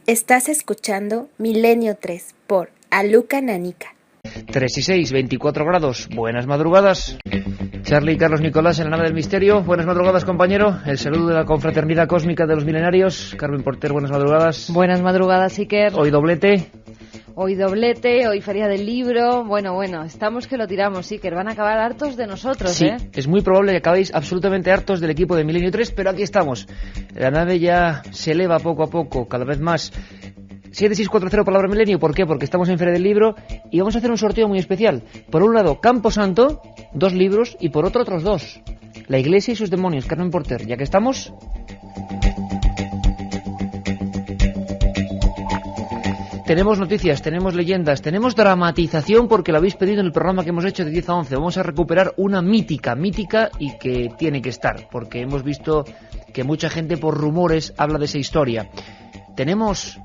Estás escuchando Milenio 3 por Aluca Nanica. 3 y 6, 24 grados. Buenas madrugadas. Charlie y Carlos Nicolás en la nave del misterio. Buenas madrugadas, compañero. El saludo de la confraternidad cósmica de los milenarios. Carmen Porter, buenas madrugadas. Buenas madrugadas, Iker. Hoy doblete. Hoy doblete, hoy feria del libro. Bueno, estamos que lo tiramos, Iker. Van a acabar hartos de nosotros, Sí, ¿eh? es muy probable que acabéis absolutamente hartos del equipo de Milenio 3, pero aquí estamos. La nave ya se eleva poco a poco, cada vez más. 7640 palabra milenio, ¿por qué? Porque estamos en Feria del Libro y vamos a hacer un sorteo muy especial. Por un lado, Camposanto, 2 libros, y por otro, otros 2. La Iglesia y sus demonios, Carmen Porter. Ya que estamos... Tenemos noticias, tenemos leyendas, tenemos dramatización porque lo habéis pedido en el programa que hemos hecho de 10 a 11. Vamos a recuperar una mítica y que tiene que estar, porque hemos visto que mucha gente por rumores habla de esa historia. Tenemos...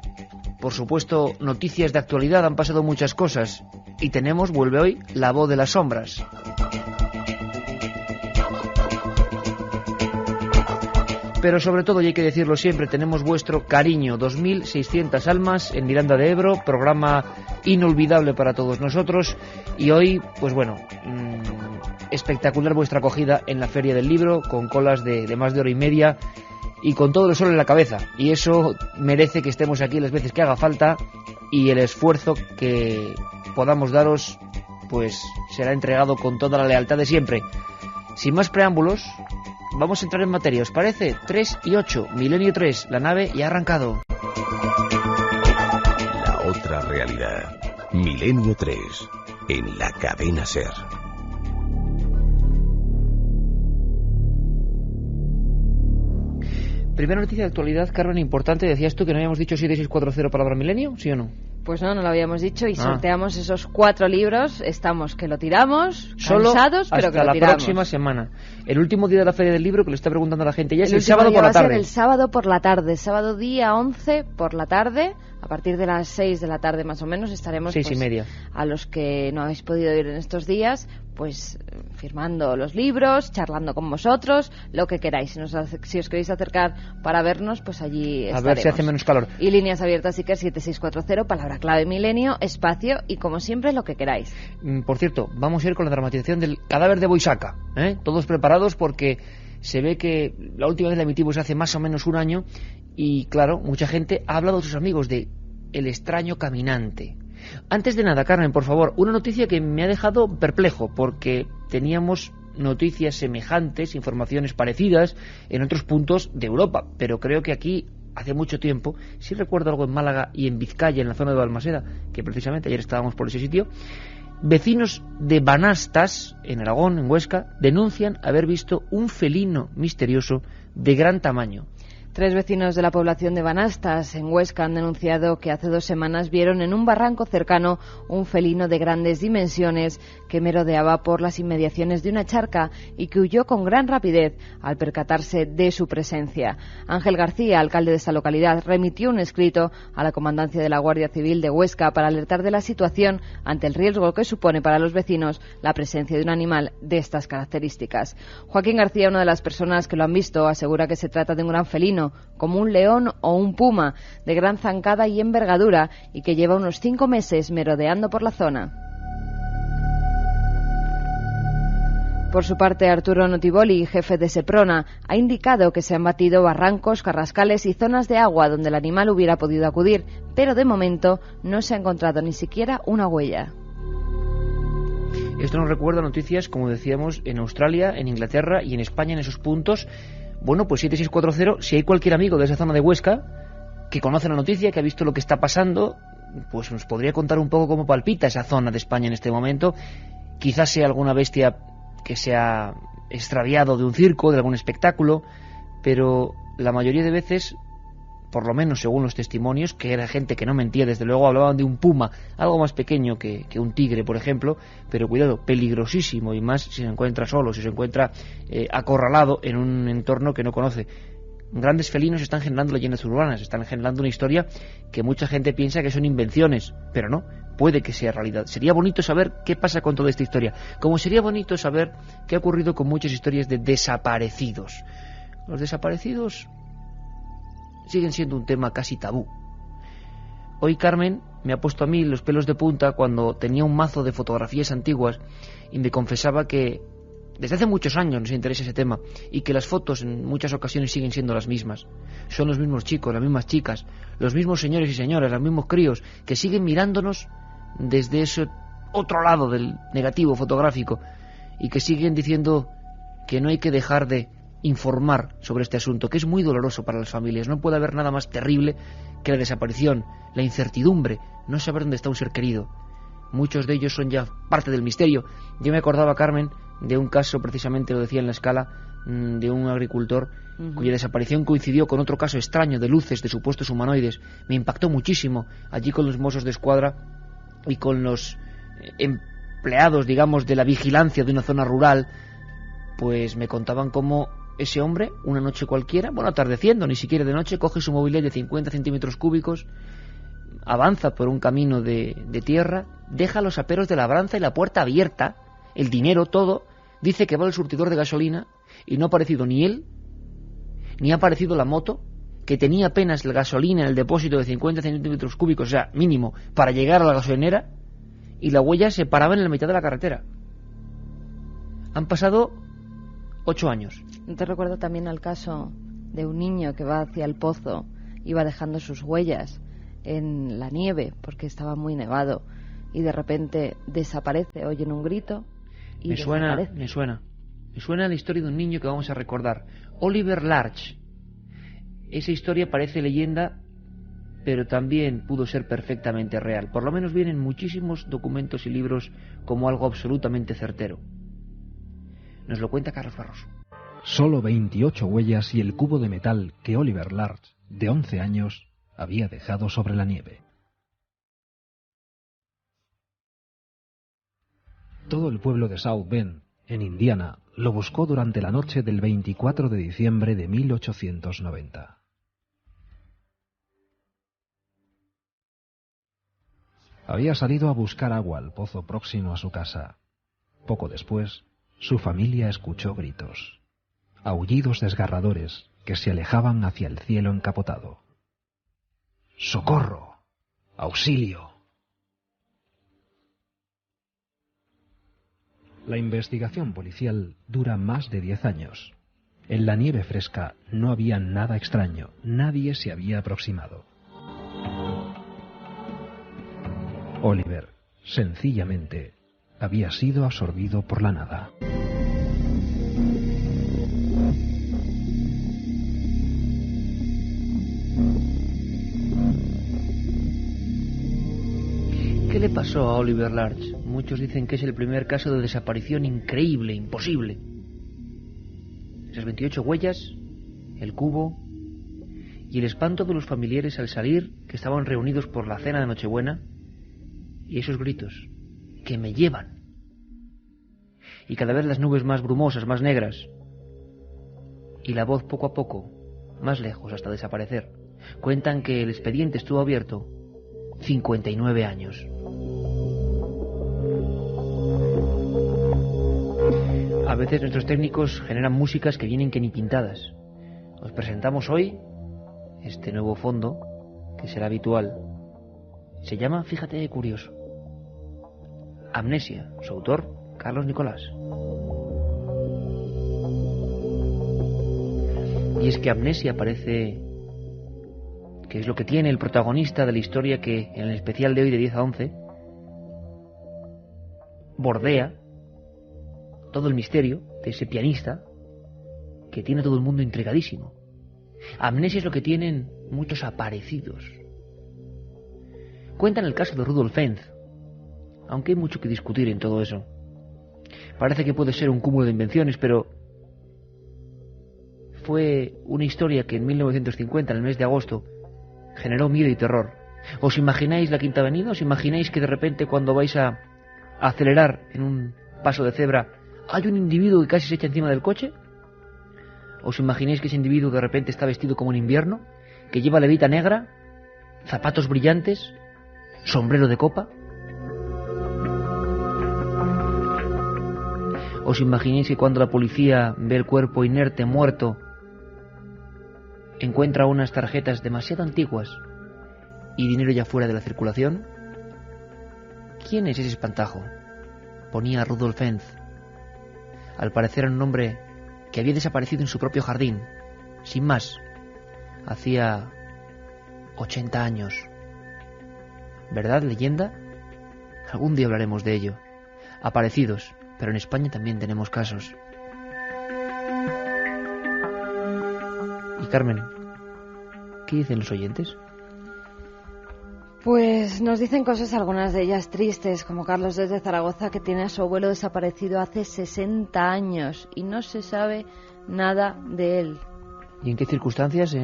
Por supuesto, noticias de actualidad, han pasado muchas cosas. Y tenemos, vuelve hoy, La Voz de las Sombras. Pero sobre todo, y hay que decirlo siempre, tenemos vuestro cariño. 2.600 almas en Miranda de Ebro, programa inolvidable para todos nosotros. Y hoy, pues bueno, espectacular vuestra acogida en la Feria del Libro, con colas de más de hora y media. Y con todo el sol en la cabeza, y eso merece que estemos aquí las veces que haga falta, y el esfuerzo que podamos daros pues será entregado con toda la lealtad de siempre. Sin más preámbulos, vamos a entrar en materia, ¿os parece? 3 y 8, Milenio 3, la nave ya ha arrancado. La otra realidad, Milenio 3, en la cadena SER. Primera noticia de actualidad, Carmen, importante. Decías tú que no habíamos dicho 7640 palabra milenio, ¿sí o no? Pues no lo habíamos dicho y sorteamos esos 4 libros. Estamos que lo tiramos, solo cansados, pero que lo tiramos. Hasta la próxima semana. El último día de la Feria del Libro, que le está preguntando a la gente ya, es el sábado por la tarde. El sábado por la tarde, sábado día 11 por la tarde. A partir de las 6 de la tarde más o menos estaremos 6:30. A los que no habéis podido ir en estos días, pues firmando los libros, charlando con vosotros, lo que queráis. Si os queréis acercar para vernos, pues allí estaremos. A ver si hace menos calor. Y líneas abiertas, Iker, 7640, palabra clave milenio, espacio y como siempre lo que queráis. Por cierto, vamos a ir con la dramatización del cadáver de Boisaca, ¿eh? Todos preparados porque se ve que la última vez la emitimos hace más o menos un año y claro, mucha gente ha hablado de sus amigos de El extraño caminante. Antes de nada, Carmen, por favor, una noticia que me ha dejado perplejo porque teníamos noticias semejantes, informaciones parecidas en otros puntos de Europa, pero creo que aquí hace mucho tiempo, sí recuerdo algo en Málaga y en Vizcaya, en la zona de Balmaseda, que precisamente ayer estábamos por ese sitio. Vecinos de Banastas, en Aragón, en Huesca, denuncian haber visto un felino misterioso de gran tamaño. 3 vecinos de la población de Banastas, en Huesca, han denunciado que hace 2 semanas vieron en un barranco cercano un felino de grandes dimensiones que merodeaba por las inmediaciones de una charca y que huyó con gran rapidez al percatarse de su presencia. Ángel García, alcalde de esta localidad, remitió un escrito a la Comandancia de la Guardia Civil de Huesca para alertar de la situación ante el riesgo que supone para los vecinos la presencia de un animal de estas características. Joaquín García, una de las personas que lo han visto, asegura que se trata de un gran felino, como un león o un puma, de gran zancada y envergadura, y que lleva unos 5 meses merodeando por la zona. Por su parte, Arturo Notiboli, jefe de Seprona, ha indicado que se han batido barrancos, carrascales y zonas de agua donde el animal hubiera podido acudir, pero de momento no se ha encontrado ni siquiera una huella. Esto nos recuerda noticias, como decíamos, en Australia, en Inglaterra y en España, en esos puntos. Bueno, pues 7640, si hay cualquier amigo de esa zona de Huesca que conoce la noticia, que ha visto lo que está pasando, pues nos podría contar un poco cómo palpita esa zona de España en este momento. Quizás sea alguna bestia que se ha extraviado de un circo, de algún espectáculo, pero la mayoría de veces, por lo menos según los testimonios, que era gente que no mentía, desde luego hablaban de un puma, algo más pequeño que un tigre, por ejemplo, pero cuidado, peligrosísimo, y más si se encuentra solo, si se encuentra acorralado en un entorno que no conoce. Grandes felinos están generando leyendas urbanas, están generando una historia que mucha gente piensa que son invenciones, pero no, puede que sea realidad. Sería bonito saber qué pasa con toda esta historia, como sería bonito saber qué ha ocurrido con muchas historias de desaparecidos. Los desaparecidos siguen siendo un tema casi tabú. Hoy Carmen me ha puesto a mí los pelos de punta cuando tenía un mazo de fotografías antiguas y me confesaba que desde hace muchos años nos interesa ese tema y que las fotos en muchas ocasiones siguen siendo las mismas. Son los mismos chicos, las mismas chicas, los mismos señores y señoras, los mismos críos que siguen mirándonos desde ese otro lado del negativo fotográfico y que siguen diciendo que no hay que dejar de informar sobre este asunto, que es muy doloroso para las familias. No puede haber nada más terrible que la desaparición, la incertidumbre, no saber dónde está un ser querido. Muchos de ellos son ya parte del misterio. Yo me acordaba, Carmen, de un caso, precisamente lo decía en La Escala, de un agricultor cuya desaparición coincidió con otro caso extraño de luces de supuestos humanoides. Me impactó muchísimo allí con los Mossos de Escuadra y con los empleados, digamos, de la vigilancia de una zona rural. Pues me contaban cómo ese hombre, una noche cualquiera, bueno, atardeciendo, ni siquiera de noche, coge su mobilete de 50 centímetros cúbicos, avanza por un camino de tierra, deja los aperos de labranza y la puerta abierta, el dinero, todo, dice que va al surtidor de gasolina y no ha aparecido ni él, ni ha aparecido la moto, que tenía apenas la gasolina en el depósito de 50 centímetros cúbicos, o sea, mínimo, para llegar a la gasolinera, y la huella se paraba en la mitad de la carretera. Han pasado 8 años. Te recuerdo también al caso de un niño que va hacia el pozo, iba dejando sus huellas en la nieve porque estaba muy nevado y de repente desaparece, oyen un grito y Me suena la historia de un niño que vamos a recordar, Oliver Larch. Esa historia parece leyenda, pero también pudo ser perfectamente real. Por lo menos vienen muchísimos documentos y libros como algo absolutamente certero. Nos lo cuenta Carlos Barroso. Solo 28 huellas y el cubo de metal que Oliver Larch, de 11 años, había dejado sobre la nieve. Todo el pueblo de South Bend, en Indiana, lo buscó durante la noche del 24 de diciembre de 1890. Había salido a buscar agua al pozo próximo a su casa. Poco después, su familia escuchó gritos, aullidos desgarradores que se alejaban hacia el cielo encapotado. ¡Socorro! ¡Auxilio! La investigación policial dura más de 10 años. En la nieve fresca no había nada extraño, nadie se había aproximado. Oliver, sencillamente, había sido absorbido por la nada. ¿Qué le pasó a Oliver Larch? Muchos dicen que es el primer caso de desaparición increíble, imposible. Esas 28 huellas, el cubo y el espanto de los familiares al salir, que estaban reunidos por la cena de Nochebuena, y esos gritos, que me llevan. Y cada vez las nubes más brumosas, más negras, y la voz poco a poco, más lejos hasta desaparecer. Cuentan que el expediente estuvo abierto 59 años. A veces nuestros técnicos generan músicas que vienen que ni pintadas. Os presentamos hoy este nuevo fondo, que será habitual. Se llama, fíjate, curioso, Amnesia. Su autor, Carlos Nicolás. Y es que Amnesia parece que es lo que tiene el protagonista de la historia que en el especial de hoy de 10 a 11 bordea todo el misterio de ese pianista que tiene a todo el mundo intrigadísimo. Amnesia es lo que tienen muchos aparecidos. Cuentan el caso de Rudolf Fenz, aunque hay mucho que discutir en todo eso. Parece que puede ser un cúmulo de invenciones, pero fue una historia que en 1950, en el mes de agosto, generó miedo y terror. ¿Os imagináis la Quinta Avenida? ¿Os imagináis que de repente cuando vais a acelerar en un paso de cebra hay un individuo que casi se echa encima del coche? ¿Os imagináis que ese individuo de repente está vestido como en invierno, que lleva levita negra, zapatos brillantes, sombrero de copa? ¿Os imagináis que cuando la policía ve el cuerpo inerte, muerto, encuentra unas tarjetas demasiado antiguas y dinero ya fuera de la circulación. ¿Quién es ese espantajo? Ponía Rudolf Enz. Al parecer era un hombre que había desaparecido en su propio jardín, sin más. Hacía 80 años. ¿Verdad, leyenda? Algún día hablaremos de ello. Aparecidos, pero en España también tenemos casos. Y Carmen, ¿qué dicen los oyentes? Pues nos dicen cosas, algunas de ellas tristes, como Carlos desde Zaragoza, que tiene a su abuelo desaparecido hace 60 años y no se sabe nada de él. ¿Y en qué circunstancias?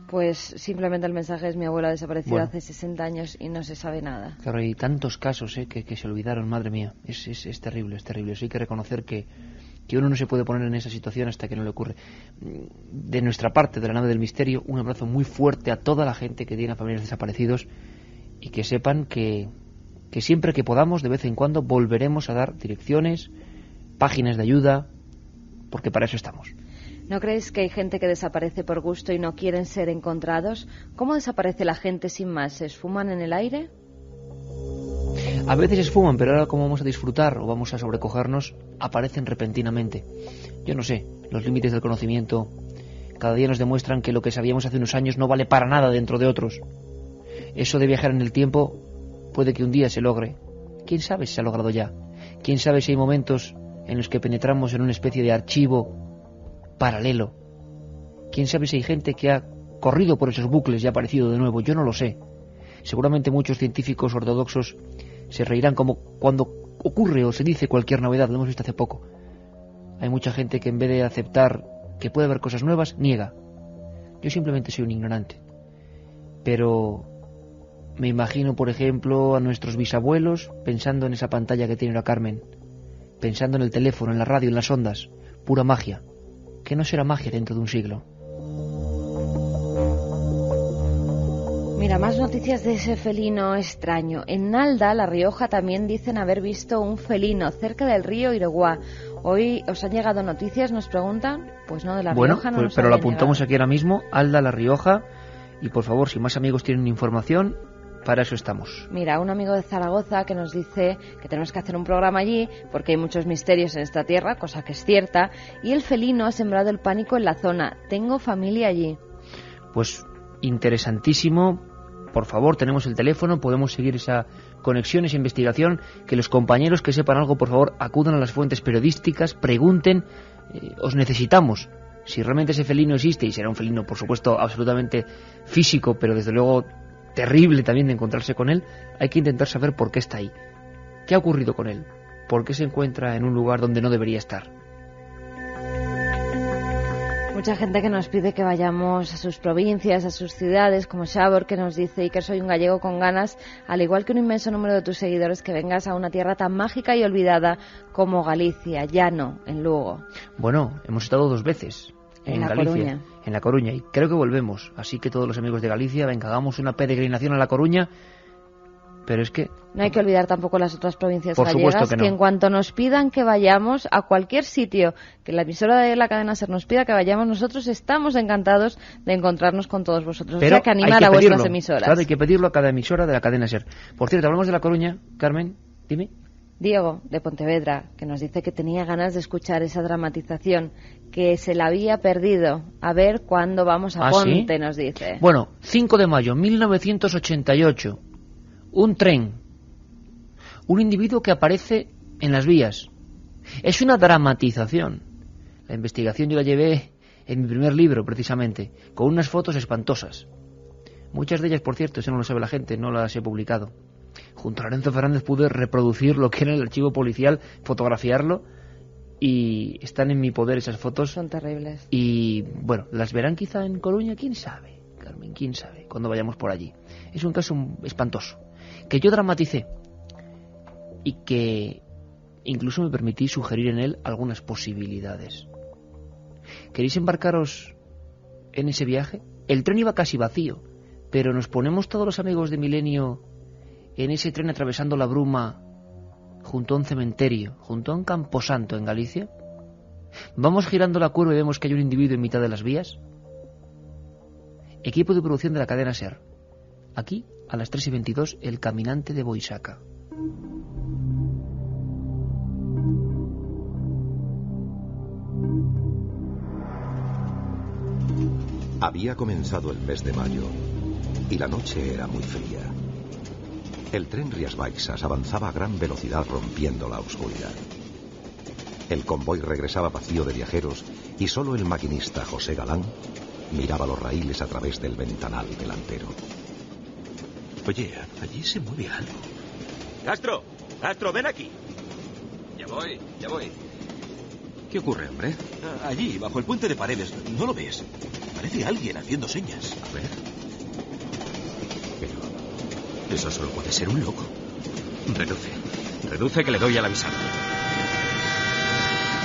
Pues simplemente el mensaje es: mi abuela ha desaparecido Bueno. hace 60 años y no se sabe nada. Claro, hay tantos casos que se olvidaron, madre mía. Es terrible, es terrible. Eso hay que reconocer que uno no se puede poner en esa situación hasta que no le ocurre. De nuestra parte, de la nave del misterio, un abrazo muy fuerte a toda la gente que tiene a familiares desaparecidos y que sepan que siempre que podamos, de vez en cuando, volveremos a dar direcciones, páginas de ayuda, porque para eso estamos. ¿No creéis que hay gente que desaparece por gusto y no quieren ser encontrados? ¿Cómo desaparece la gente sin más? ¿Se esfuman en el aire? A veces esfuman, pero ahora como vamos a disfrutar o vamos a sobrecogernos, aparecen repentinamente. Yo no sé, los límites del conocimiento cada día nos demuestran que lo que sabíamos hace unos años no vale para nada dentro de otros. Eso de viajar en el tiempo puede que un día se logre. ¿Quién sabe si se ha logrado ya? ¿Quién sabe si hay momentos en los que penetramos en una especie de archivo paralelo? ¿Quién sabe si hay gente que ha corrido por esos bucles y ha aparecido de nuevo? Yo no lo sé. Seguramente muchos científicos ortodoxos se reirán como cuando ocurre o se dice cualquier novedad. Lo hemos visto hace poco. Hay mucha gente que en vez de aceptar que puede haber cosas nuevas, niega. Yo simplemente soy un ignorante. Pero me imagino, por ejemplo, a nuestros bisabuelos pensando en esa pantalla que tiene la Carmen, pensando en el teléfono, en la radio, en las ondas. Pura magia. ¿Qué no será magia dentro de un siglo? Mira, más noticias de ese felino extraño. En Nalda, La Rioja, también dicen haber visto un felino cerca del río Iregua. Hoy os han llegado noticias, nos preguntan. Pues no, de La Rioja no pues, nos pero lo habían apuntamos llegado. aquí ahora mismo, Alda, La Rioja. Y por favor, si más amigos tienen información, para eso estamos. Mira, un amigo de Zaragoza que nos dice que tenemos que hacer un programa allí porque hay muchos misterios en esta tierra, cosa que es cierta, y el felino ha sembrado el pánico en la zona. Tengo familia allí. Pues interesantísimo. Por favor, tenemos el teléfono, podemos seguir esa conexión, esa investigación. Que los compañeros que sepan algo, por favor, acudan a las fuentes periodísticas, pregunten. Os necesitamos. Si realmente ese felino existe, y será un felino, por supuesto, absolutamente físico, pero desde luego terrible también de encontrarse con él, hay que intentar saber por qué está ahí. ¿Qué ha ocurrido con él? ¿Por qué se encuentra en un lugar donde no debería estar? Mucha gente que nos pide que vayamos a sus provincias, a sus ciudades, como Xabor, que nos dice: Iker, soy un gallego con ganas, al igual que un inmenso número de tus seguidores, que vengas a una tierra tan mágica y olvidada como Galicia, Llano, en Lugo. Bueno, hemos estado 2 veces en La Galicia, Coruña. en La Coruña, y creo que volvemos. Así que todos los amigos de Galicia, venga, hagamos una peregrinación a La Coruña. Pero es que No hay que olvidar tampoco las otras provincias Por supuesto gallegas, que no. en cuanto nos pidan que vayamos a cualquier sitio, que la emisora de la cadena SER nos pida que vayamos, nosotros estamos encantados de encontrarnos con todos vosotros. Pero o sea, que hay animar que a vuestras pedirlo. emisoras. Claro, hay que pedirlo a cada emisora de la cadena SER. Por cierto, hablamos de La Coruña. Carmen, dime. Diego, de Pontevedra, que nos dice que tenía ganas de escuchar esa dramatización, que se la había perdido. A ver cuándo vamos a ¿Ah, Ponte, sí? nos dice. Bueno, 5 de mayo, 1988. Un tren. Un individuo que aparece en las vías. Es una dramatización. La investigación yo la llevé en mi primer libro, precisamente, con unas fotos espantosas. Muchas de ellas, por cierto, eso no lo sabe la gente, no las he publicado. Junto a Lorenzo Fernández pude reproducir lo que era el archivo policial, fotografiarlo, y están en mi poder esas fotos. Son terribles. Y bueno, las verán quizá en Coruña, quién sabe, Carmen, quién sabe, cuando vayamos por allí. Es un caso espantoso, que yo dramaticé y que incluso me permití sugerir en él algunas posibilidades. ¿Queréis embarcaros en ese viaje? El tren iba casi vacío, pero nos ponemos todos los amigos de Milenio en ese tren atravesando la bruma junto a un cementerio, junto a un camposanto en Galicia. Vamos girando la curva y vemos que hay un individuo en mitad de las vías. Equipo de producción de la cadena SER. Aquí a las 3:22, el caminante de Boissaca. Había comenzado el mes de mayo y la noche era muy fría. El tren Rías Baixas avanzaba a gran velocidad rompiendo la oscuridad. El convoy regresaba vacío de viajeros y solo el maquinista José Galán miraba los raíles a través del ventanal delantero. Oye, allí se mueve algo. Castro, ven aquí. Ya voy. ¿Qué ocurre, hombre? Allí, bajo el puente de Paredes. ¿No lo ves? Parece alguien haciendo señas. A ver. Pero eso solo puede ser un loco. Reduce que le doy al avisar.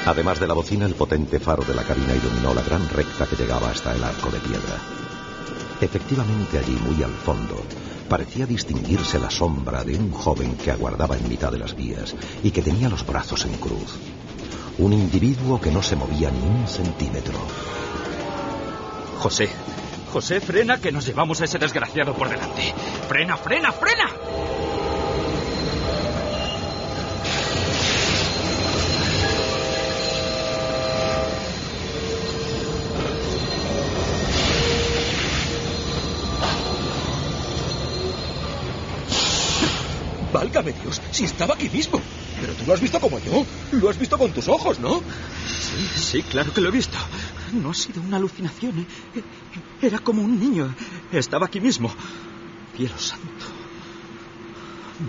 Además de la bocina, el potente faro de la cabina iluminó la gran recta que llegaba hasta el arco de piedra. Efectivamente, allí, muy al fondo, parecía distinguirse la sombra de un joven que aguardaba en mitad de las vías y que tenía los brazos en cruz. Un individuo que no se movía ni un centímetro. José, frena, que nos llevamos a ese desgraciado por delante. ¡Frena! Válgame Dios, si estaba aquí mismo. Pero tú lo has visto como yo. Lo has visto con tus ojos, ¿no? Sí, claro que lo he visto. No ha sido una alucinación. Era como un niño. Estaba aquí mismo. Cielo santo.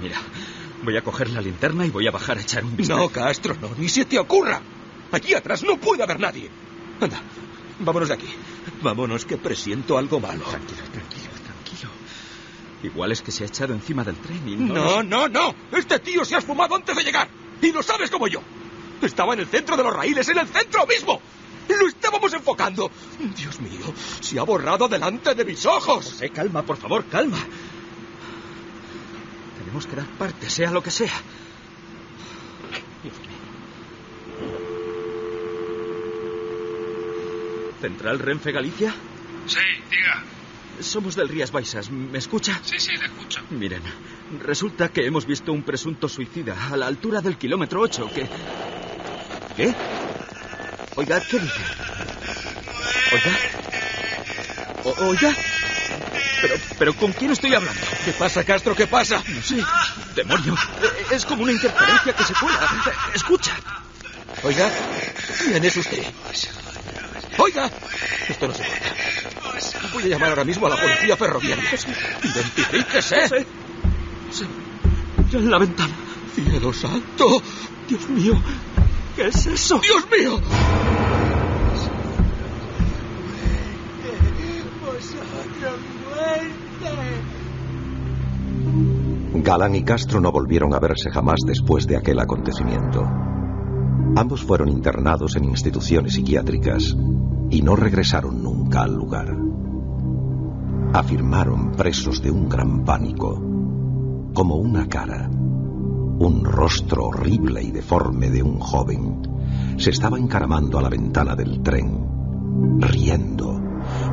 Mira, voy a coger la linterna y voy a bajar a echar un vistazo. No, Castro, no, ni se te ocurra. Allí atrás no puede haber nadie. Anda, vámonos de aquí. Vámonos, que presiento algo malo. Tranquilo. Igual es que se ha echado encima del tren y No. Este tío se ha esfumado antes de llegar. Y lo sabes como yo. Estaba en el centro de los raíles, en el centro mismo. Lo estábamos enfocando. Dios mío, se ha borrado delante de mis ojos. José, calma, por favor, calma. Tenemos que dar parte, sea lo que sea. Dios mío. ¿Central Renfe Galicia? Sí, diga. Somos del Rías Baixas, ¿me escucha? Sí, le escucho. Miren, resulta que hemos visto un presunto suicida a la altura del kilómetro 8 que... ¿Qué? Oiga, ¿qué dice? Oiga. Pero ¿con quién estoy hablando? ¿Qué pasa, Castro? ¿Qué pasa? No sé. ¡Demonio! Es como una interferencia que se cuela. Escucha. Oiga, ¿quién es usted? Oiga, esto no se corta. Voy a llamar ahora mismo a la policía ferroviaria. ¡Identifíquese! Sí. En la ventana. ¡Cielo santo! Dios mío, ¿qué es eso? ¡Dios mío! Galán y Castro no volvieron a verse jamás después de aquel acontecimiento. Ambos fueron internados en instituciones psiquiátricas y no regresaron nunca al lugar. Afirmaron, presos de un gran pánico, como una cara, un rostro horrible y deforme de un joven, se estaba encaramando a la ventana del tren, riendo,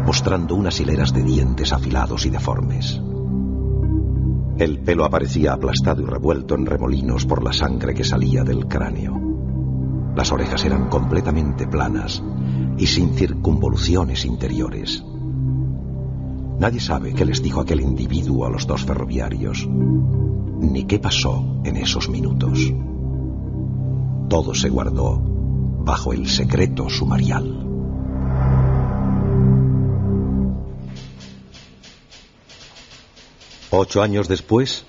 mostrando unas hileras de dientes afilados y deformes. El pelo aparecía aplastado y revuelto en remolinos por la sangre que salía del cráneo. Las orejas eran completamente planas y sin circunvoluciones interiores. Nadie sabe qué les dijo aquel individuo a los dos ferroviarios, ni qué pasó en esos minutos. Todo se guardó bajo el secreto sumarial. Ocho años después,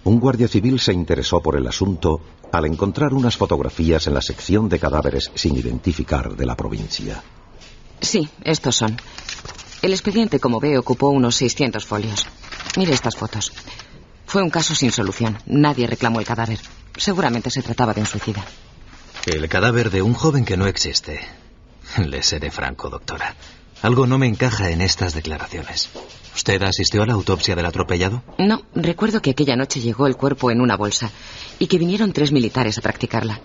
un guardia civil se interesó por el asunto al encontrar unas fotografías en la sección de cadáveres sin identificar de la provincia. Sí, estos son. El expediente, como ve, ocupó unos 600 folios. Mire estas fotos. Fue un caso sin solución. Nadie reclamó el cadáver. Seguramente se trataba de un suicida. El cadáver de un joven que no existe. Le seré franco, doctora. Algo no me encaja en estas declaraciones. ¿Usted asistió a la autopsia del atropellado? No, recuerdo que aquella noche llegó el cuerpo en una bolsa y que vinieron 3 militares a practicarla.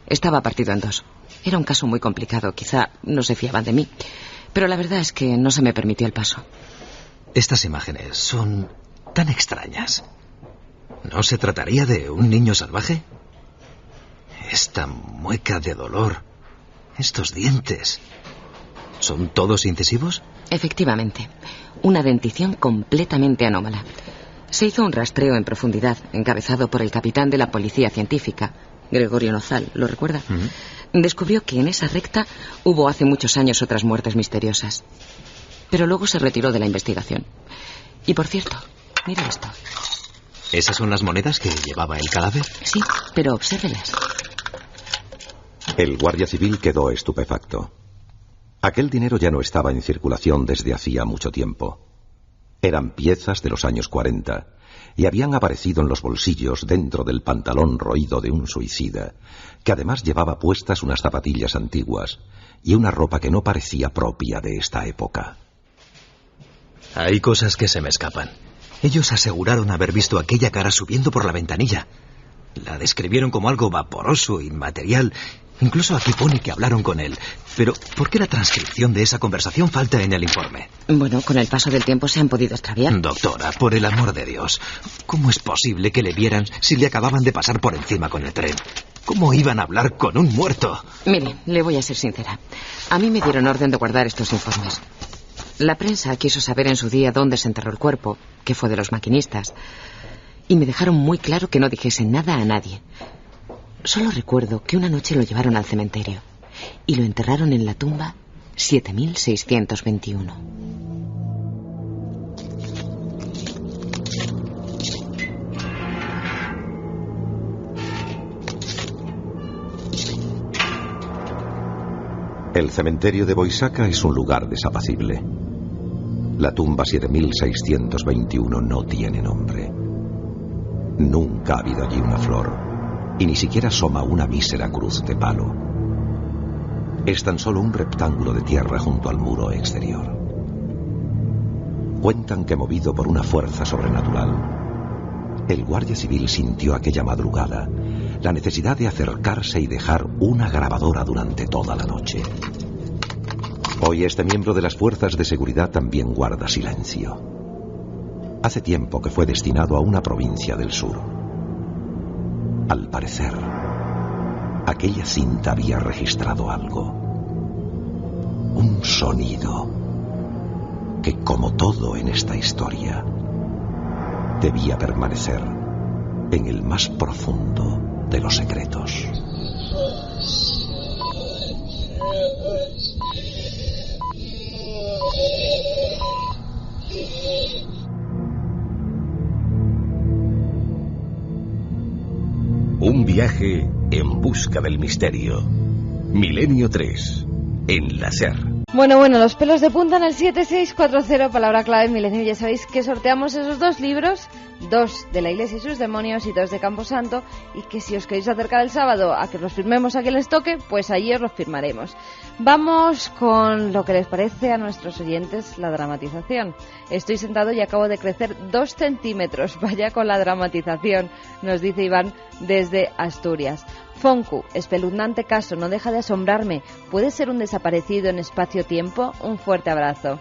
Estaba partido en 2. Era un caso muy complicado, quizá no se fiaban de mí, pero la verdad es que no se me permitió el paso. Estas imágenes son tan extrañas. ¿No se trataría de un niño salvaje? Esta mueca de dolor, estos dientes, ¿son todos incisivos? Efectivamente, una dentición completamente anómala. Se hizo un rastreo en profundidad, encabezado por el capitán de la policía científica, Gregorio Nozal, ¿lo recuerda? Descubrió que en esa recta hubo hace muchos años otras muertes misteriosas. Pero luego se retiró de la investigación. Y por cierto, mire esto. ¿Esas son las monedas que llevaba el cadáver? Sí, pero obsérvelas. El guardia civil quedó estupefacto. Aquel dinero ya no estaba en circulación desde hacía mucho tiempo. Eran piezas de los años 40 y habían aparecido en los bolsillos dentro del pantalón roído de un suicida, que además llevaba puestas unas zapatillas antiguas y una ropa que no parecía propia de esta época. Hay cosas que se me escapan. Ellos aseguraron haber visto aquella cara subiendo por la ventanilla. La describieron como algo vaporoso, inmaterial. Incluso aquí pone que hablaron con él. Pero, ¿por qué la transcripción de esa conversación falta en el informe? Bueno, con el paso del tiempo se han podido extraviar. Doctora, por el amor de Dios, ¿cómo es posible que le vieran si le acababan de pasar por encima con el tren? ¿Cómo iban a hablar con un muerto? Mire, le voy a ser sincera. A mí me dieron orden de guardar estos informes. La prensa quiso saber en su día dónde se enterró el cuerpo, que fue de los maquinistas, y me dejaron muy claro que no dijese nada a nadie. Solo recuerdo que una noche lo llevaron al cementerio y lo enterraron en la tumba 7621. El cementerio de Boisaca es un lugar desapacible. La tumba 7621 no tiene nombre. Nunca ha habido allí una flor, y ni siquiera asoma una mísera cruz de palo. Es tan solo un rectángulo de tierra junto al muro exterior. Cuentan que, movido por una fuerza sobrenatural, el guardia civil sintió aquella madrugada la necesidad de acercarse y dejar una grabadora durante toda la noche. Hoy este miembro de las fuerzas de seguridad también guarda silencio. Hace tiempo que fue destinado a una provincia del sur. Al parecer, aquella cinta había registrado algo. Un sonido que, como todo en esta historia, debía permanecer en el más profundo de los secretos. Un viaje en busca del misterio. Milenio 3, en la SER. Bueno, los pelos de punta en el 7640, palabra clave Milenio. Ya sabéis que sorteamos esos 2 libros, 2 de la Iglesia y sus demonios y 2 de Camposanto, y que si os queréis acercar el sábado a que los firmemos a quien les toque, pues allí os los firmaremos. Vamos con lo que les parece a nuestros oyentes la dramatización. Estoy sentado y acabo de crecer 2 centímetros. Vaya con la dramatización, nos dice Iván desde Asturias. Foncu, espeluznante caso, no deja de asombrarme. ¿Puede ser un desaparecido en espacio-tiempo? Un fuerte abrazo.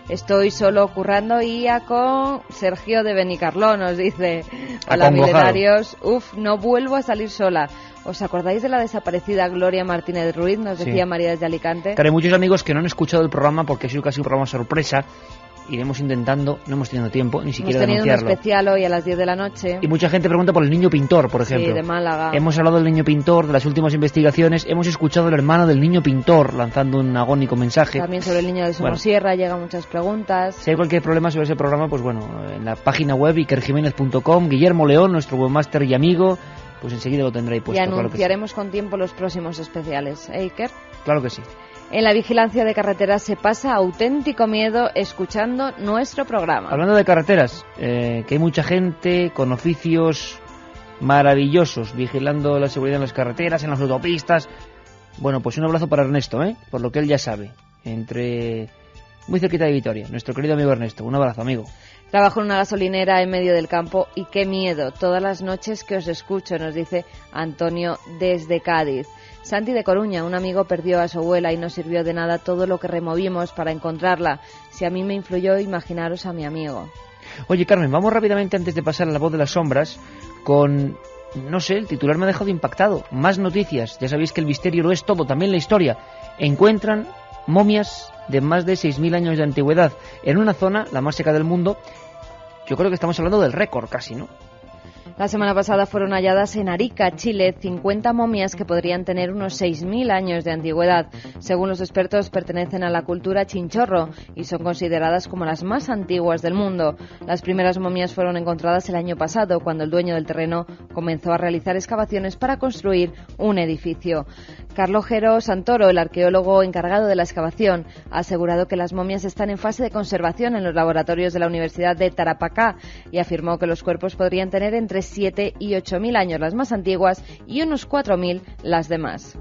Estoy solo currando y con Sergio de Benicarló, nos dice. Hola, milenarios. No vuelvo a salir sola. ¿Os acordáis de la desaparecida Gloria Martínez Ruiz? Nos decía María desde Alicante. Claro, hay muchos amigos que no han escuchado el programa porque ha sido casi un programa sorpresa. Iremos intentando, no hemos tenido tiempo ni siquiera de anunciarlo. Hemos tenido un especial hoy a las 10 de la noche. Y mucha gente pregunta por el niño pintor, por ejemplo. Sí, de Málaga. Hemos hablado del niño pintor, de las últimas investigaciones. Hemos escuchado al hermano del niño pintor lanzando un agónico mensaje. También sobre el niño de Somosierra llegan muchas preguntas. Si hay cualquier problema sobre ese programa, pues bueno, en la página web ikerjiménez.com, Guillermo León, nuestro webmaster y amigo, pues enseguida lo tendrá ahí puesto. Y anunciaremos con tiempo los próximos especiales, Iker. Claro que sí. En la vigilancia de carreteras se pasa auténtico miedo escuchando nuestro programa. Hablando de carreteras, que hay mucha gente con oficios maravillosos vigilando la seguridad en las carreteras, en las autopistas. Bueno, pues un abrazo para Ernesto, por lo que él ya sabe, muy cerquita de Vitoria, nuestro querido amigo Ernesto. Un abrazo, amigo. Trabajo en una gasolinera en medio del campo y qué miedo todas las noches que os escucho, nos dice Antonio desde Cádiz. Santi de Coruña, un amigo perdió a su abuela y no sirvió de nada todo lo que removimos para encontrarla. Si a mí me influyó, imaginaros a mi amigo. Oye, Carmen, vamos rápidamente, antes de pasar a la voz de las sombras, con, no sé, el titular me ha dejado impactado. Más noticias. Ya sabéis que el misterio lo es todo, también la historia. Encuentran momias de más de 6.000 años de antigüedad en una zona, la más seca del mundo. Yo creo que estamos hablando del récord casi, ¿no? La semana pasada fueron halladas en Arica, Chile, 50 momias que podrían tener unos 6.000 años de antigüedad. Según los expertos, pertenecen a la cultura chinchorro y son consideradas como las más antiguas del mundo. Las primeras momias fueron encontradas el año pasado, cuando el dueño del terreno comenzó a realizar excavaciones para construir un edificio. Carlogero Santoro, el arqueólogo encargado de la excavación, ha asegurado que las momias están en fase de conservación en los laboratorios de la Universidad de Tarapacá y afirmó que los cuerpos podrían tener entre 7 y 8.000 años las más antiguas y unos 4.000 las demás.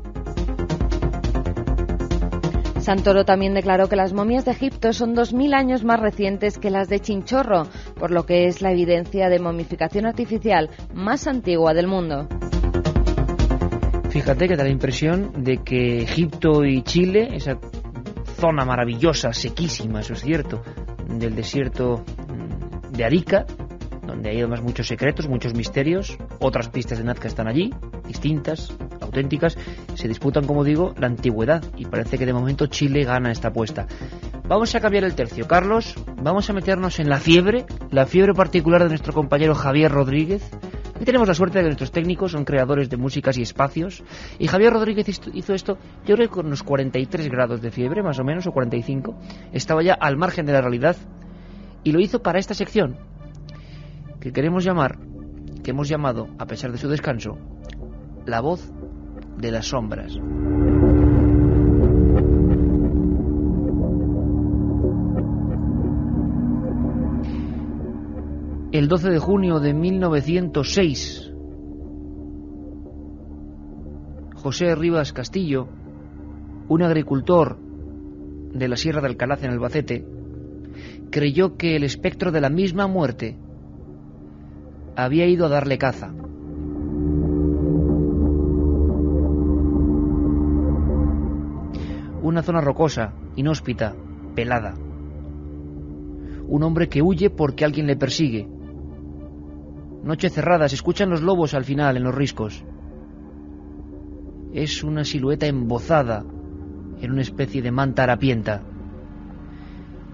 Santoro también declaró que las momias de Egipto son 2.000 años más recientes que las de Chinchorro, por lo que es la evidencia de momificación artificial más antigua del mundo. Fíjate que da la impresión de que Egipto y Chile, esa zona maravillosa, sequísima, eso es cierto, del desierto de Arica, donde hay además muchos secretos, muchos misterios, otras pistas de Nazca están allí, distintas, auténticas, se disputan, como digo, la antigüedad, y parece que de momento Chile gana esta apuesta. Vamos a cambiar el tercio, Carlos, vamos a meternos en la fiebre particular de nuestro compañero Javier Rodríguez. Aquí tenemos la suerte de que nuestros técnicos son creadores de músicas y espacios, y Javier Rodríguez hizo esto, yo creo que con unos 43 grados de fiebre, más o menos, o 45, estaba ya al margen de la realidad, y lo hizo para esta sección, que queremos llamar, que hemos llamado, a pesar de su descanso, la voz de las sombras. El 12 de junio de 1906, José Rivas Castillo, un agricultor de la Sierra de Alcalá en Albacete, creyó que el espectro de la misma muerte había ido a darle caza. Una zona rocosa, inhóspita, pelada. Un hombre que huye porque alguien le persigue. Noche cerrada, se escuchan los lobos al final en los riscos. Es una silueta embozada en una especie de manta harapienta.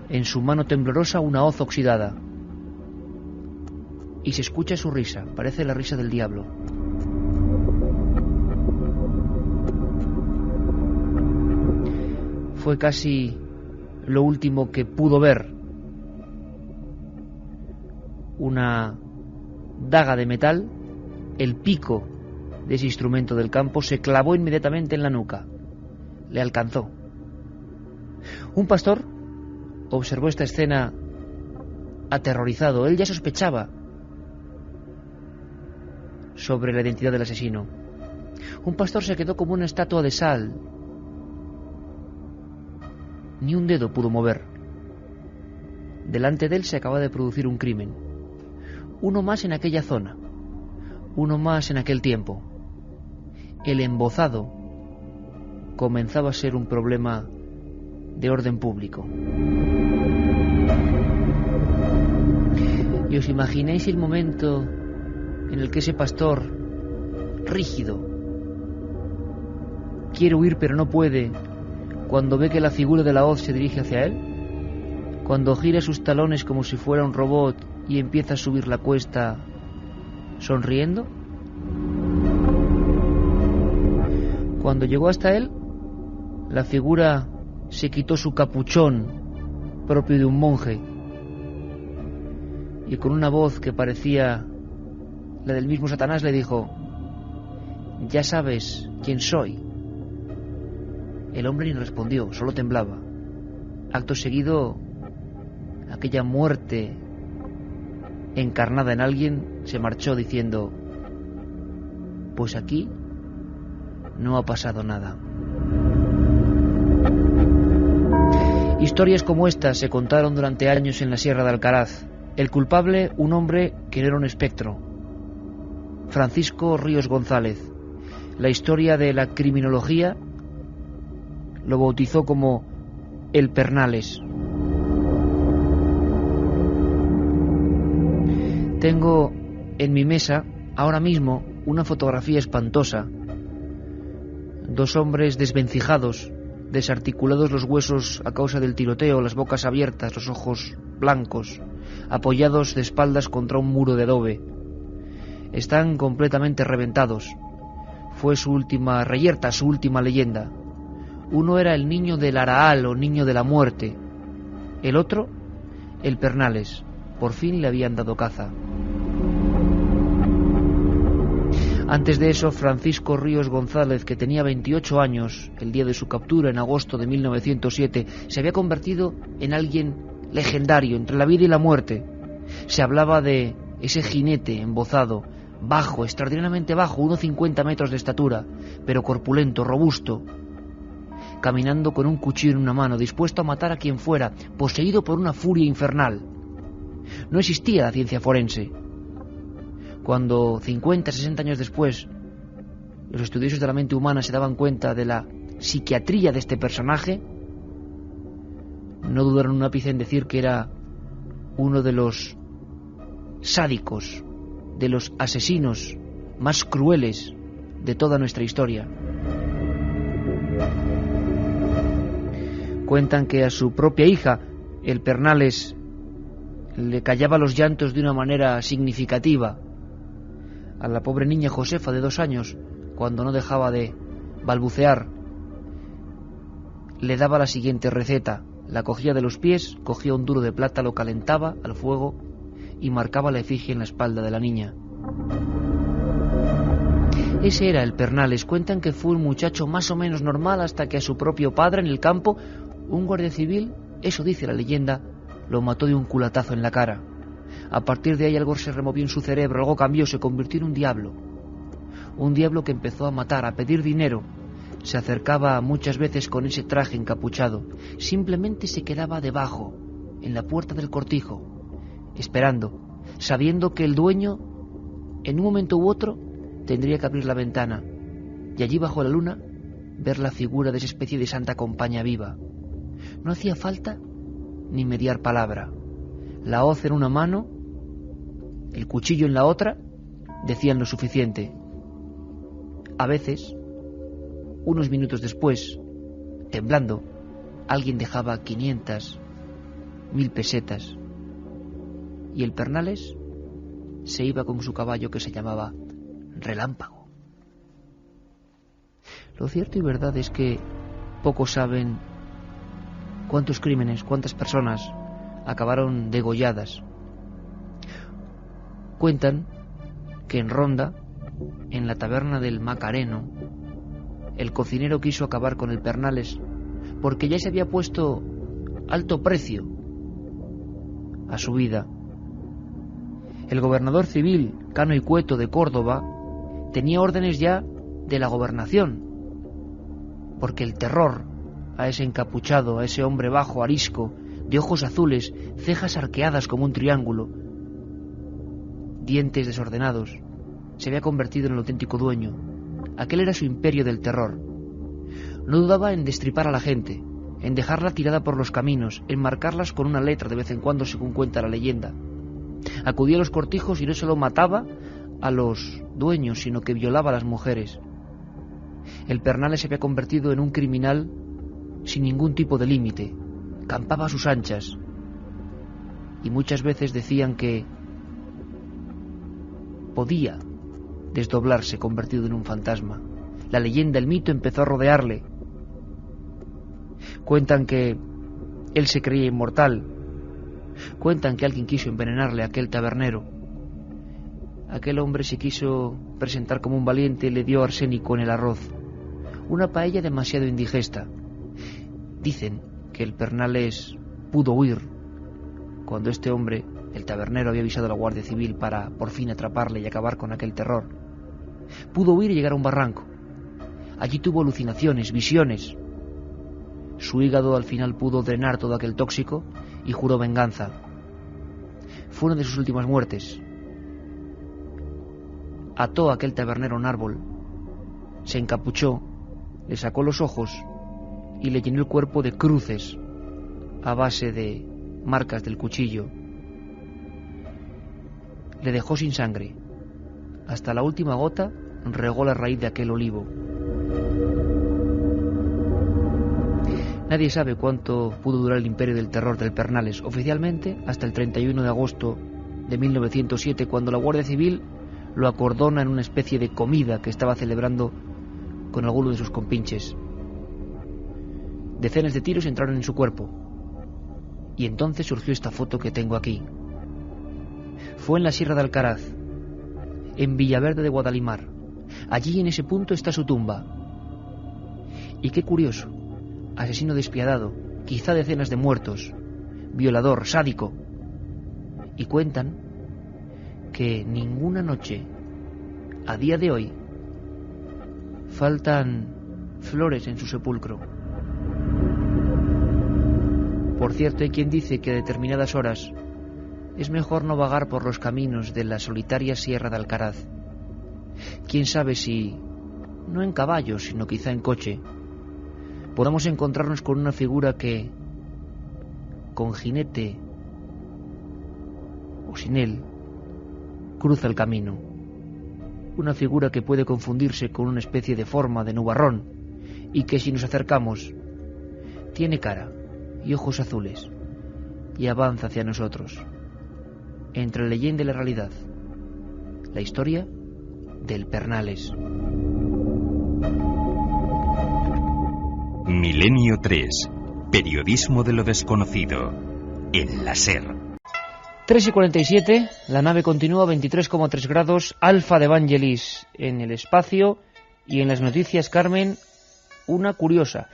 En su mano temblorosa una hoz oxidada. Y se escucha su risa, parece la risa del diablo. Fue casi lo último que pudo ver. Una daga de metal, el pico de ese instrumento del campo, se clavó inmediatamente en la nuca. Le alcanzó. Un pastor observó esta escena aterrorizado. Él ya sospechaba sobre la identidad del asesino. Un pastor se quedó como una estatua de sal. Ni un dedo pudo mover. Delante de él se acaba de producir un crimen. Uno más en aquella zona. Uno más en aquel tiempo. El embozado comenzaba a ser un problema de orden público. ¿Y os imagináis el momento en el que ese pastor, rígido, quiere huir pero no puede, cuando ve que la figura de la hoz se dirige hacia él? Cuando gira sus talones como si fuera un robot y empieza a subir la cuesta sonriendo. Cuando llegó hasta él, la figura se quitó su capuchón propio de un monje y con una voz que parecía la del mismo Satanás le dijo: «Ya sabes quién soy». El hombre ni respondió, solo temblaba. Acto seguido, aquella muerte encarnada en alguien se marchó diciendo: «Pues aquí no ha pasado nada». Historias como esta se contaron durante años en la Sierra de Alcaraz. El culpable, un hombre que no era un espectro, Francisco Ríos González. La historia de la criminología lo bautizó como el Pernales. Tengo en mi mesa ahora mismo una fotografía espantosa. 2 hombres desvencijados, desarticulados los huesos a causa del tiroteo, las bocas abiertas, los ojos blancos, apoyados de espaldas contra un muro de adobe. Están completamente reventados. Fue su última reyerta, su última leyenda. Uno era el niño del Araal o niño de la muerte. El otro, el Pernales. Por fin le habían dado caza. Antes de eso, Francisco Ríos González, que tenía 28 años el día de su captura en agosto de 1907, se había convertido en alguien legendario entre la vida y la muerte. Se hablaba de ese jinete embozado, bajo, extraordinariamente bajo, 1,50 metros de estatura, pero corpulento, robusto, caminando con un cuchillo en una mano, dispuesto a matar a quien fuera, poseído por una furia infernal. No existía la ciencia forense. Cuando 50, 60 años después los estudiosos de la mente humana se daban cuenta de la psiquiatría de este personaje, no dudaron un ápice en decir que era uno de los sádicos, de los asesinos más crueles de toda nuestra historia. Cuentan que a su propia hija, el Pernales, le callaba los llantos de una manera significativa. A la pobre niña Josefa, de 2 años, cuando no dejaba de balbucear, le daba la siguiente receta. La cogía de los pies, cogía un duro de plata, lo calentaba al fuego y marcaba la efigie en la espalda de la niña. Ese era el Pernales. Cuentan que fue un muchacho más o menos normal hasta que a su propio padre en el campo, un guardia civil, eso dice la leyenda, lo mató de un culatazo en la cara. A partir de ahí algo se removió en su cerebro, algo cambió, se convirtió en un diablo. Un diablo que empezó a matar, a pedir dinero. Se acercaba muchas veces con ese traje encapuchado. Simplemente se quedaba debajo, en la puerta del cortijo, esperando, sabiendo que el dueño, en un momento u otro, tendría que abrir la ventana y allí bajo la luna ver la figura de esa especie de santa compañía viva. No hacía falta ni mediar palabra. La hoz en una mano, el cuchillo en la otra, decían lo suficiente. A veces, unos minutos después, temblando, alguien dejaba 500, 1000 pesetas y el Pernales se iba con su caballo que se llamaba Relámpago. Lo cierto y verdad es que pocos saben cuántos crímenes, cuántas personas acabaron degolladas. Cuentan que en Ronda, en la taberna del Macareno, el cocinero quiso acabar con el Pernales porque ya se había puesto alto precio a su vida. El gobernador civil Cano y Cueto de Córdoba tenía órdenes ya de la gobernación, porque el terror a ese encapuchado, a ese hombre bajo, arisco, de ojos azules, cejas arqueadas como un triángulo, dientes desordenados, se había convertido en el auténtico dueño. Aquel era su imperio del terror. No dudaba en destripar a la gente, en dejarla tirada por los caminos, en marcarlas con una letra de vez en cuando, según cuenta la leyenda. Acudía a los cortijos y no solo mataba a los dueños, sino que violaba a las mujeres. El Pernales se había convertido en un criminal sin ningún tipo de límite. Campaba a sus anchas. Y muchas veces decían que podía desdoblarse convertido en un fantasma. La leyenda, el mito empezó a rodearle. Cuentan que él se creía inmortal. Cuentan que alguien quiso envenenarle a aquel tabernero. Aquel hombre se quiso presentar como un valiente y le dio arsénico en el arroz. Una paella demasiado indigesta. Dicen que el Pernales pudo huir cuando este hombre, el tabernero, había avisado a la Guardia Civil para por fin atraparle y acabar con aquel terror. Pudo huir y llegar a un barranco. Allí tuvo alucinaciones, visiones. Su hígado al final pudo drenar todo aquel tóxico y juró venganza. Fue una de sus últimas muertes. Ató a aquel tabernero a un árbol, se encapuchó, le sacó los ojos y le llenó el cuerpo de cruces a base de marcas del cuchillo. le dejó sin sangre. Hasta la última gota regó la raíz de aquel olivo. Nadie sabe cuánto pudo durar el imperio del terror del Pernales, oficialmente hasta el 31 de agosto de 1907, cuando la Guardia Civil lo acordona en una especie de comida que estaba celebrando con alguno de sus compinches. Decenas de tiros entraron en su cuerpo, y entonces surgió esta foto que tengo aquí. Fue en la Sierra de Alcaraz, en Villaverde de Guadalimar. Allí en ese punto está su tumba. Y qué curioso, asesino despiadado, quizá decenas de muertos, violador, sádico. Y cuentan que ninguna noche, a día de hoy, faltan flores en su sepulcro. Por cierto, hay quien dice que a determinadas horas es mejor no vagar por los caminos de la solitaria Sierra de Alcaraz. Quién sabe si, no en caballo, sino quizá en coche, podamos encontrarnos con una figura que, con jinete o sin él, cruza el camino. Una figura que puede confundirse con una especie de forma de nubarrón y que, si nos acercamos, tiene cara y ojos azules y avanza hacia nosotros. Entre la leyenda y la realidad, la historia del Pernales. Milenio 3. Periodismo de lo desconocido. En la SER. 3:47, la nave continúa a 23,3 grados, Alfa de Evangelis en el espacio. Y en las noticias, Carmen, una curiosa.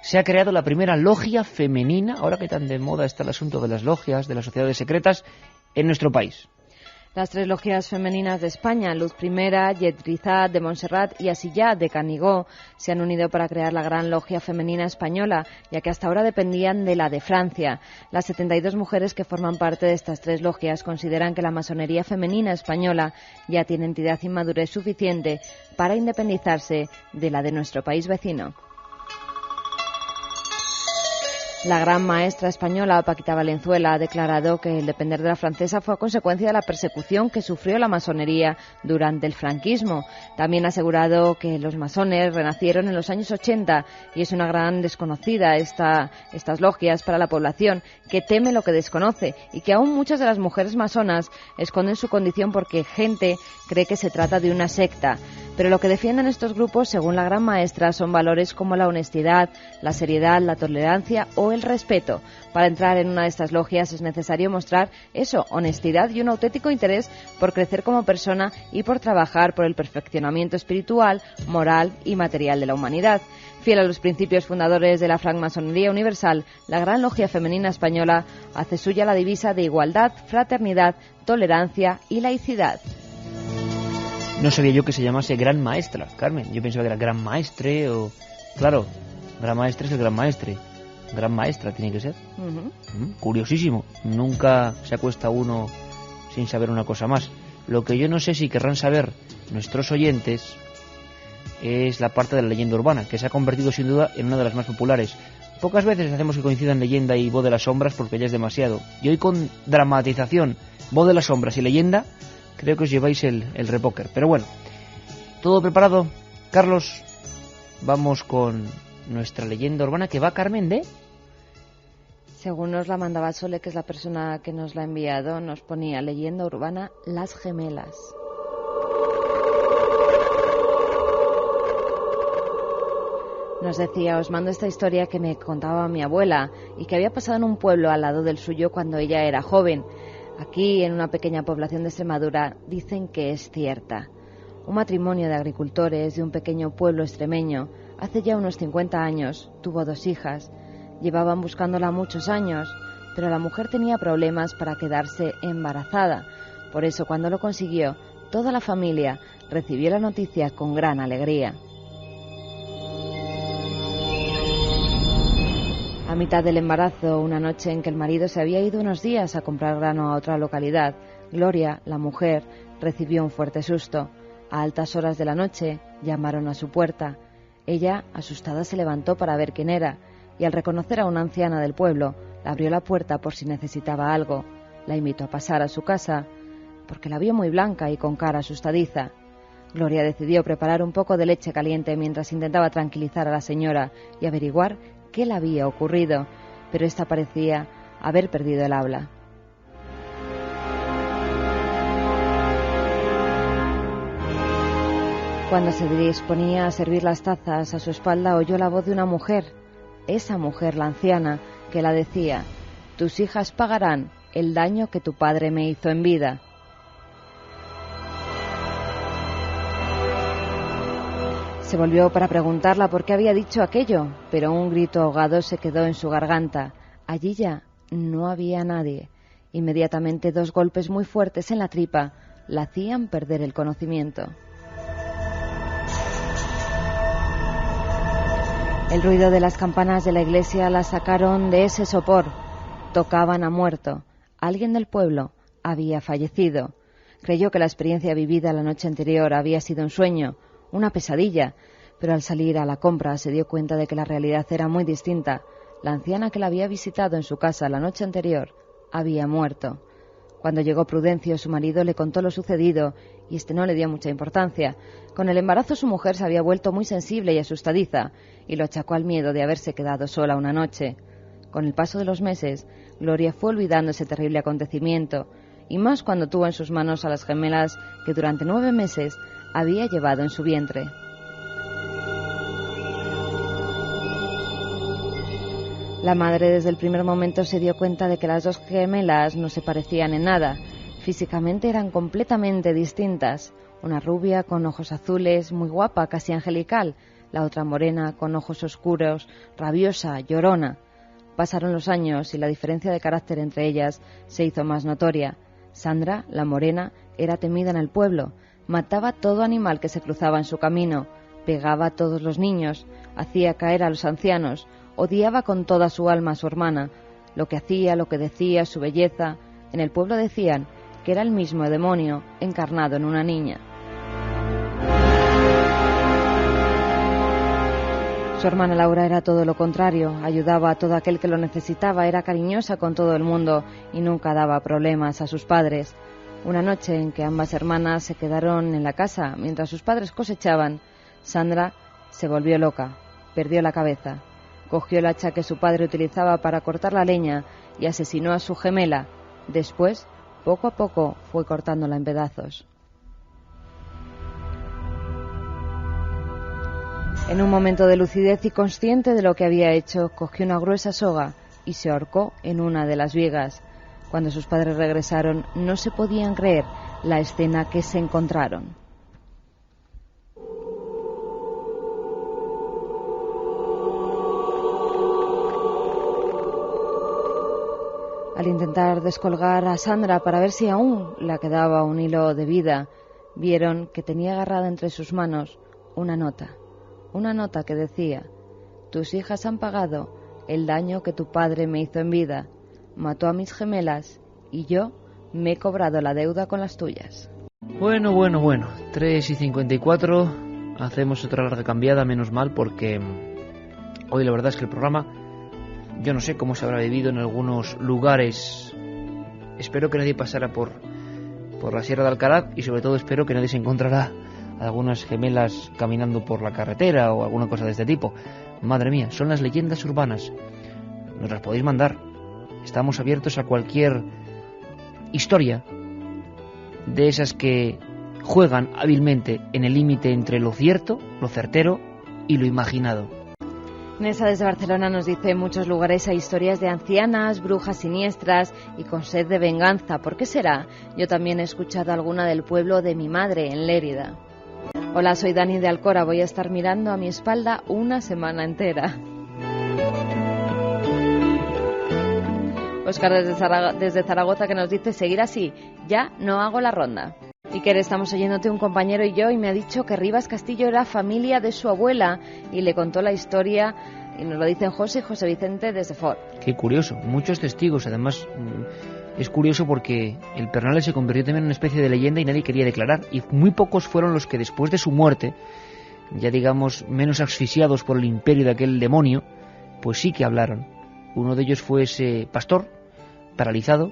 Se ha creado la primera logia femenina, ahora que tan de moda está el asunto de las logias, de las sociedades secretas, en nuestro país. Las 3 logias femeninas de España, Luz Primera, Yetrizat de Montserrat y Asillá de Canigó, se han unido para crear la Gran Logia Femenina Española, ya que hasta ahora dependían de la de Francia. Las 72 mujeres que forman parte de estas 3 logias consideran que la masonería femenina española ya tiene entidad y madurez suficiente para independizarse de la de nuestro país vecino. La gran maestra española Paquita Valenzuela ha declarado que el depender de la francesa fue a consecuencia de la persecución que sufrió la masonería durante el franquismo. También ha asegurado que los masones renacieron en los años 80 y es una gran desconocida estas logias para la población, que teme lo que desconoce y que aún muchas de las mujeres masonas esconden su condición porque gente cree que se trata de una secta. Pero lo que defienden estos grupos, según la gran maestra, son valores como la honestidad, la seriedad, la tolerancia o el respeto. Para entrar en una de estas logias es necesario mostrar eso, honestidad y un auténtico interés por crecer como persona y por trabajar por el perfeccionamiento espiritual, moral y material de la humanidad. Fiel a los principios fundadores de la francmasonería universal, la Gran Logia Femenina Española hace suya la divisa de igualdad, fraternidad, tolerancia y laicidad. No sabía yo que se llamase Gran Maestra, Carmen. Yo pensaba que era Gran Maestre o... Claro, Gran Maestre es el Gran Maestre. Gran Maestra tiene que ser. Curiosísimo. Nunca se acuesta uno sin saber una cosa más. Lo que yo no sé si querrán saber nuestros oyentes es la parte de la leyenda urbana, que se ha convertido sin duda en una de las más populares. Pocas veces hacemos que coincidan leyenda y voz de las sombras porque ya es demasiado. Y hoy, con dramatización, voz de las sombras y leyenda, creo que os lleváis el repóquer. Pero bueno, ¿todo preparado, Carlos? Vamos con nuestra leyenda urbana, que va, Carmen, de... Según nos la mandaba Sole, que es la persona que nos la ha enviado, nos ponía leyenda urbana Las Gemelas. Nos decía: os mando esta historia que me contaba mi abuela y que había pasado en un pueblo al lado del suyo cuando ella era joven. Aquí, en una pequeña población de Extremadura, dicen que es cierta. Un matrimonio de agricultores de un pequeño pueblo extremeño, hace ya unos 50 años, tuvo 2 hijas. Llevaban buscándola muchos años, pero la mujer tenía problemas para quedarse embarazada. Por eso, cuando lo consiguió, toda la familia recibió la noticia con gran alegría. A mitad del embarazo, una noche en que el marido se había ido unos días a comprar grano a otra localidad, Gloria, la mujer, recibió un fuerte susto. A altas horas de la noche llamaron a su puerta. Ella, asustada, se levantó para ver quién era y, al reconocer a una anciana del pueblo, le abrió la puerta por si necesitaba algo. La invitó a pasar a su casa, porque la vio muy blanca y con cara asustadiza. Gloria decidió preparar un poco de leche caliente mientras intentaba tranquilizar a la señora y averiguar qué le había ocurrido, pero ésta parecía haber perdido el habla. Cuando se disponía a servir las tazas, a su espalda oyó la voz de una mujer, esa mujer, la anciana, que la decía: «Tus hijas pagarán el daño que tu padre me hizo en vida». Se volvió para preguntarla por qué había dicho aquello, pero un grito ahogado se quedó en su garganta. Allí ya no había nadie. Inmediatamente 2 golpes muy fuertes en la tripa la hacían perder el conocimiento. El ruido de las campanas de la iglesia la sacaron de ese sopor. Tocaban a muerto. Alguien del pueblo había fallecido. Creyó que la experiencia vivida la noche anterior había sido un sueño, una pesadilla, pero al salir a la compra se dio cuenta de que la realidad era muy distinta. La anciana que la había visitado en su casa la noche anterior había muerto. Cuando llegó Prudencio, su marido le contó lo sucedido y este no le dio mucha importancia. Con el embarazo su mujer se había vuelto muy sensible y asustadiza y lo achacó al miedo de haberse quedado sola una noche. Con el paso de los meses, Gloria fue olvidando ese terrible acontecimiento, y más cuando tuvo en sus manos a las gemelas que durante 9 meses había llevado en su vientre. La madre desde el primer momento se dio cuenta de que las 2 gemelas no se parecían en nada. Físicamente eran completamente distintas. Una rubia con ojos azules, muy guapa, casi angelical. La otra morena, con ojos oscuros, rabiosa, llorona. Pasaron los años y la diferencia de carácter entre ellas se hizo más notoria. Sandra, la morena, era temida en el pueblo. Mataba todo animal que se cruzaba en su camino. Pegaba a todos los niños. Hacía caer a los ancianos. Odiaba con toda su alma a su hermana. Lo que hacía, lo que decía, su belleza. En el pueblo decían que era el mismo demonio encarnado en una niña. Su hermana Laura era todo lo contrario, ayudaba a todo aquel que lo necesitaba, era cariñosa con todo el mundo y nunca daba problemas a sus padres. Una noche en que ambas hermanas se quedaron en la casa mientras sus padres cosechaban, Sandra se volvió loca, perdió la cabeza, cogió el hacha que su padre utilizaba para cortar la leña y asesinó a su gemela. Después, poco a poco, fue cortándola en pedazos. En un momento de lucidez y consciente de lo que había hecho, cogió una gruesa soga y se ahorcó en una de las vigas. Cuando sus padres regresaron, no se podían creer la escena que se encontraron. Al intentar descolgar a Sandra para ver si aún le quedaba un hilo de vida, vieron que tenía agarrada entre sus manos una nota que decía: «Tus hijas han pagado el daño que tu padre me hizo en vida. Mató a mis gemelas y yo me he cobrado la deuda con las tuyas». Bueno, 3:54, hacemos otra larga cambiada, menos mal, porque hoy la verdad es que el programa, yo no sé cómo se habrá vivido en algunos lugares. Espero que nadie pasara por la Sierra de Alcaraz y sobre todo espero que nadie se encontrará algunas gemelas caminando por la carretera o alguna cosa de este tipo. Madre mía, son las leyendas urbanas. Nos las podéis mandar. Estamos abiertos a cualquier historia de esas que juegan hábilmente en el límite entre lo cierto, lo certero y lo imaginado. Nessa desde Barcelona nos dice: en muchos lugares hay historias de ancianas, brujas siniestras y con sed de venganza. ¿Por qué será? Yo también he escuchado alguna del pueblo de mi madre, en Lérida. Hola, soy Dani de Alcora. Voy a estar mirando a mi espalda una semana entera. Óscar desde Zaragoza, que nos dice: seguir así, ya no hago la ronda. Iker, estamos oyéndote un compañero y yo, y me ha dicho que Rivas Castillo era familia de su abuela y le contó la historia, y nos lo dicen José y José Vicente desde Ford. Qué curioso, muchos testigos. Además, es curioso porque el Pernales se convirtió también en una especie de leyenda y nadie quería declarar, y muy pocos fueron los que después de su muerte, ya digamos menos asfixiados por el imperio de aquel demonio, pues sí que hablaron. Uno de ellos fue ese pastor paralizado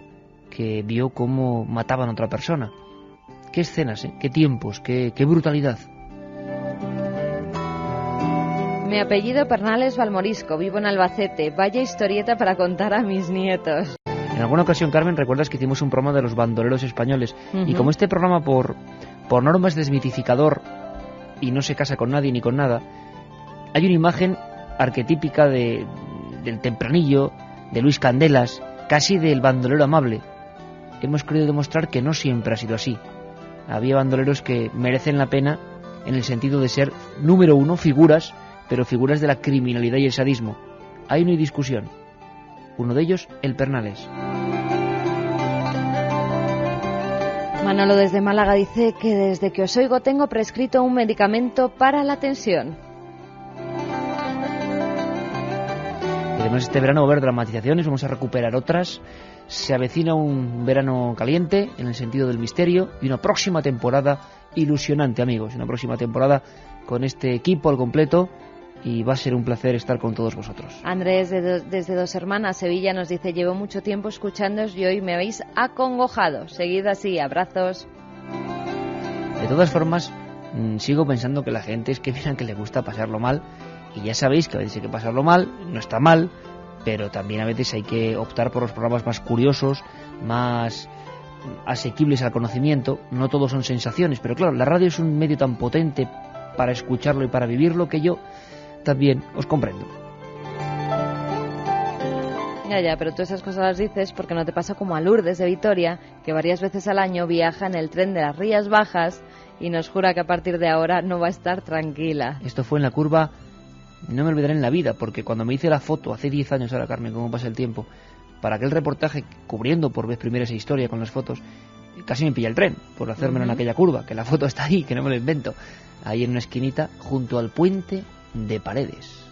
que vio cómo mataban a otra persona. qué escenas, qué tiempos, qué brutalidad. Mi apellido Pernales Valmorisco, vivo en Albacete. Vaya historieta para contar a mis nietos. En alguna ocasión, Carmen, recuerdas que hicimos un programa de los bandoleros españoles. Y como este programa por norma es desmitificador y no se casa con nadie ni con nada, hay una imagen arquetípica del tempranillo, de Luis Candelas, casi del bandolero amable. Hemos querido demostrar que no siempre ha sido así. Había bandoleros que merecen la pena en el sentido de ser, número uno, figuras, pero figuras de la criminalidad y el sadismo. Ahí no hay discusión. Uno de ellos, el Pernales. Manolo desde Málaga dice que desde que os oigo tengo prescrito un medicamento para la tensión. Además, este verano va a haber dramatizaciones, vamos a recuperar otras. Se avecina un verano caliente, en el sentido del misterio, y una próxima temporada ilusionante, amigos. Una próxima temporada con este equipo al completo, y va a ser un placer estar con todos vosotros. Andrés desde Dos Hermanas, Sevilla, nos dice: llevo mucho tiempo escuchándoos y hoy me habéis acongojado. Seguid así, abrazos. De todas formas, sigo pensando que la gente es que miran que le gusta pasarlo mal, y ya sabéis que a veces hay que pasarlo mal, no está mal, pero también a veces hay que optar por los programas más curiosos, más asequibles al conocimiento. No todos son sensaciones, pero claro, la radio es un medio tan potente para escucharlo y para vivirlo que yo también os comprendo. Ya, pero tú esas cosas las dices porque no te pasa como a Lourdes de Vitoria, que varias veces al año viaja en el tren de las Rías Bajas y nos jura que a partir de ahora no va a estar tranquila. Esto fue en la curva, no me olvidaré en la vida, porque cuando me hice la foto, hace 10 años ahora, Carmen, cómo pasa el tiempo, para aquel reportaje cubriendo por vez primera esa historia con las fotos, casi me pilla el tren por hacérmelo en aquella curva, que la foto está ahí, que no me lo invento, ahí en una esquinita, junto al puente de Paredes.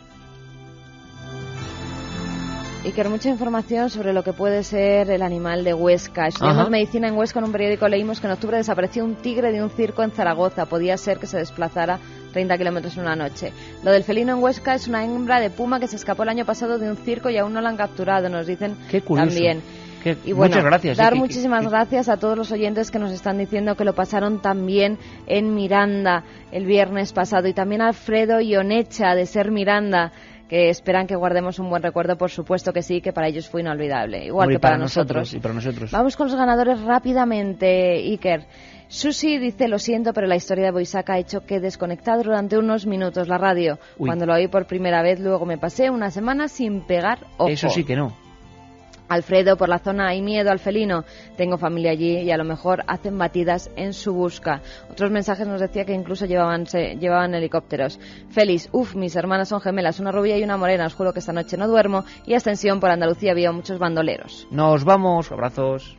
Y que mucha información sobre lo que puede ser el animal de Huesca. Estudiamos medicina en Huesca. En un periódico leímos que en octubre desapareció un tigre de un circo en Zaragoza. Podía ser que se desplazara 30 kilómetros en una noche. Lo del felino en Huesca es una hembra de puma que se escapó el año pasado de un circo y aún no la han capturado, nos dicen. Qué curioso. También. Y bueno, muchas gracias. Dar muchísimas gracias a todos los oyentes que nos están diciendo que lo pasaron también en Miranda el viernes pasado, y también a Alfredo y Onecha de Ser Miranda, que esperan que guardemos un buen recuerdo. Por supuesto que sí, que para ellos fue inolvidable, igual que para nosotros. Y para nosotros. Vamos con los ganadores rápidamente, Iker. Susi dice: lo siento, pero la historia de Boisaca ha hecho que desconectar durante unos minutos la radio. Cuando lo oí por primera vez, luego me pasé una semana sin pegar ojo. Eso sí que no. Alfredo, por la zona hay miedo al felino. Tengo familia allí y a lo mejor hacen batidas en su busca. Otros mensajes nos decía que incluso llevaban helicópteros. Félix, mis hermanas son gemelas, una rubia y una morena. Os juro que esta noche no duermo. Y Ascensión, por Andalucía había muchos bandoleros. Nos vamos, abrazos.